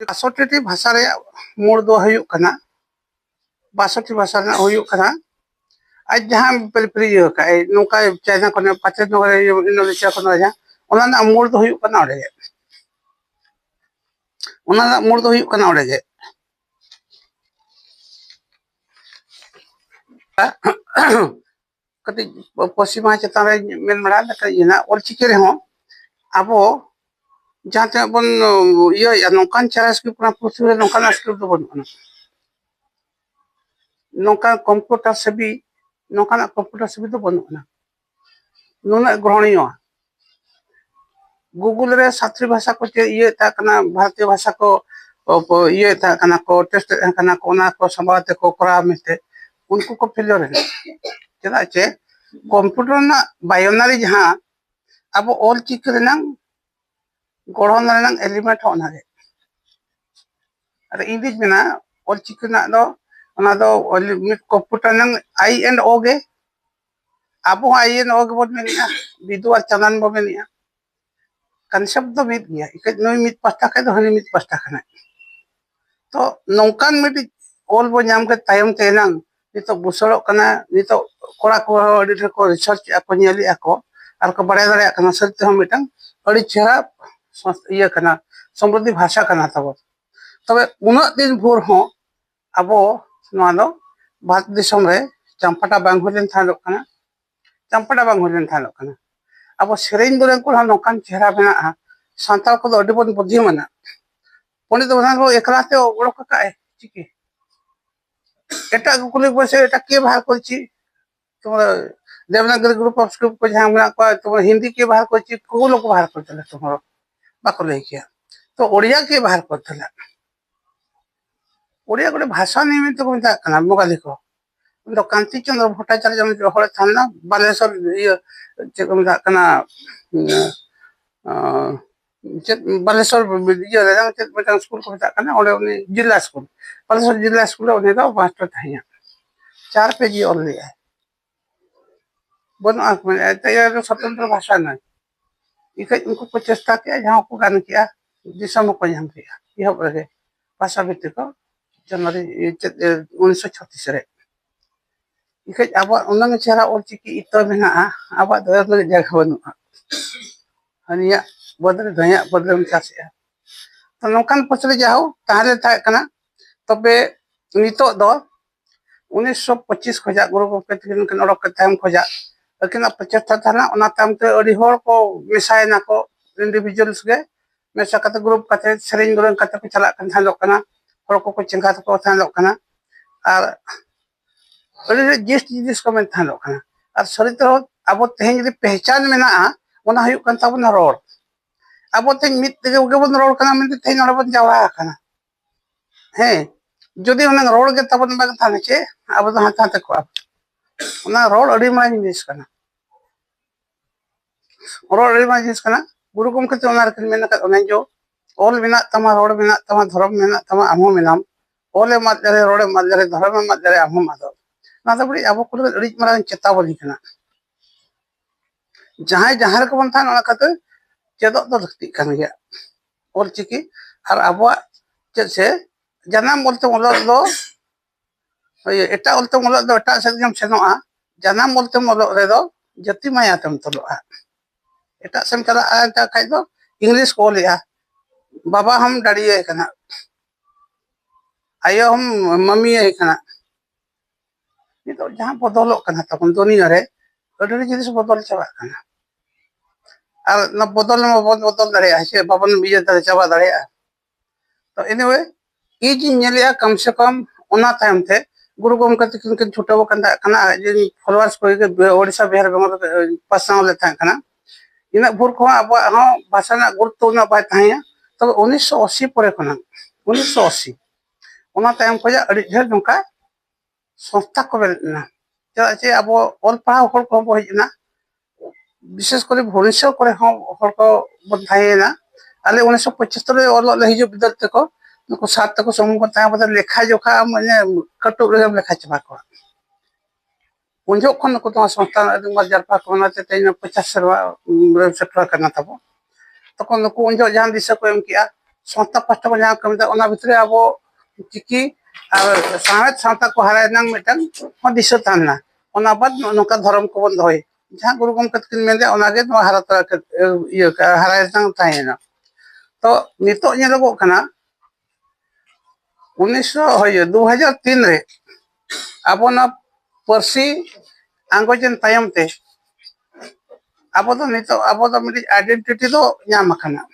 62 भाषा रे मूल दो हुयुग कना 62 भाषा ना हुयुग कना आज जहां पेलप्री का नोका चाइना को पाचे नो इंडोनेशिया को ना ओना ना मूल दो हुयुग कना ओडे ओना ना मूल दो हुयुग कना ओडे जे कति पश्चिमा चेतान रे मेन मड़ा लका इना ओलचिके रे हो आबो जहां ते बन ये नोकान चेरा स्क्रिप्ट ना पृथ्वी नोकान स्क्रिप्ट दो बन नोका कंप्यूटर से भी नोकान कंप्यूटर से भी तो बन नुना ग्रहणीय गूगल रे सात्री भाषा को ये भारतीय भाषा को ये को टेस्ट को ना को संभावते को करा मिलते उनको को फेलियर है चला चे कंप्यूटर ना बायोनरी जहां अब ऑल चिक रेनंग गढ़न रेनंग एलिमेंट होना है अरे इंग्लिश में ना ऑल चिक ना दो कंप्यूटर नंग आई एंड ओ गे अब आई एंड ओ गे बोल मेनिया विदु और चंदन बो मेनिया कंसेप्ट दो मित गया इक नई मित पास्ता के दो हनी मित पास्ता खाना तो नौकान मिट ऑल बो नाम के तायम तेनंग नितो बुसड़ो कना नितो कोड़ा को अडी को रिसर्च को नेली ako आर को बड़े दरे कना सत्य हम मिटंग अडी चेहरा ये कना समृद्धि भाषा कना तब तबे उना दिन भोर हो अबो नवा दो भारत दिसम रे चंपाटा बांग होलेन थालो कना चंपाटा बांग होलेन थालो कना अब सेरेन दुरे को नौकान चेहरा बना सांताल को अडी बन बुद्धि मना पंडित रघुनाथ बाबू एकलाते ओड़क का चिकी एटा कुली बसे एटा के बाहर करछि तुम देवनागरी ग्रुप ऑफ स्क्रिप्ट को जहां मना को तुम हिंदी के बाहर करछि को लोग बाहर करतले तुमरो बाको ले किया तो ओडिया के बाहर करतला ओडिया गोटे भाषा निमित्त को मिता कना मोगा देखो तो कांति चंद्र भट्टाचार्य जम हळे थाना बालेश्वर ये को मिता कना बालेश्वर ये रेंग स्कूल को मिता कना ओडे जिला स्कूल बालेश्वर जिला स्कूल ओने दो मास्टर थाया 4 पेज और लिया है बन तो स्वतंत्र भाषा नहीं इक उनको को चेष्टा किया जहां को गान किया दिसम को हम किया यह बगे भाषा भित्तिक जनवरी 1936 रे इक अब उनंग चेहरा और चिकी इत मेना अब दर जगह बनु हनिया बदल धया बदल चासे तो नौकान पछले जाओ ताहले था कना तबे नितो दो 1925 खजा गुरु गोपे तिन कन ओडक टाइम खजा लेकिन 75 थाना ओना टाइम ते अडी होर को मिसाय ना को इंडिविजुअल्स के मेसा कते ग्रुप कते सेरिंग दुरन कते को चला कन थालो कना होर को चिंगा को थालो कना और अडी जिस्ट जिस को में थालो कना और सरित अब तेहन जदि पहचान मेना ओना हुयु कन ताबन रोड अब तेहन मित ते गेबन रोड कना में तेहन ओडबन जावा कना हे जदि उन्हें रोड के तबन बाग थाने चे अब तो हाथ हाथ को उन्हें रोड अड़ी मार जिनिस कना रोड अड़ी मार जिनिस कना गुरु गम के उन्हें रखन में ना उन्हें जो ऑल बिना तमा रोड बिना तमा धर्म बिना तमा आमो मिनाम ऑल मत जरे रोड मत जरे धर्म मत जरे आमो मत ना तो बड़ी अब को अड़ी मार चेतावनी कना जहां जहां को बन थान ओना कते चेदो तो लक्ति कन गया ऑल चिकी और अब चे से जनाम बोलते मोलक दो एटा बोलते मोलक दो एटा सेम सेनोआ जनाम बोलते मोलक रे दो जति माया तम तलोआ एटा सेम चला आटा खाइ दो इंग्लिश को लिया बाबा हम डड़िए कना आयो हम मम्मी है कना ये तो जहां बदलो कना तखन दुनिया रे अडरी जिनिस बदल चबा कना और न बदल दरे से बाबन बिजे दरे चबा दरे तो एनीवे ई जी नेलिया कम से कम ओना टाइम थे गुरु गम कते किन छुटो कना कना जे फॉलोअर्स को ओडिसा बिहार बंगाल पासनाव ले था कना इना भोर को अब हां भाषा ना गुरुत्व ना बाय थाया तब 1980 परे कना 1980 ओना टाइम को जा अडी ढेर नका संस्था को बेना चला जे अब ऑल पढ़ा होर को बहिना विशेष कर भुवनेश्वर करे होर को बधायना आले 1975 रे ऑल हिजो विद्यार्थी को नुको सात तक समूह को ता बदल लेखा जोखा माने कटु रे लेखा चबा को उनजो खन को तो संस्था मजार पा को ना ते 50 सरवा सेक्टर करना तब तो को उनजो जहां दिशा को एम किया संस्था पास्टा को जहाँ कमी था भितर अब चिकी सावेद सावता को हरायना मिटन दिशा थाना बाद नौका धर्म को बन दो जहाँ गुरु गमके तकिन मेन हरायना थाना तो नितो नेलोगो कना 2003 रे अब ना परसी आंगोजन तायम ते अब तो नितो अब तो मिडी आइडेंटिटी तो नाम खाना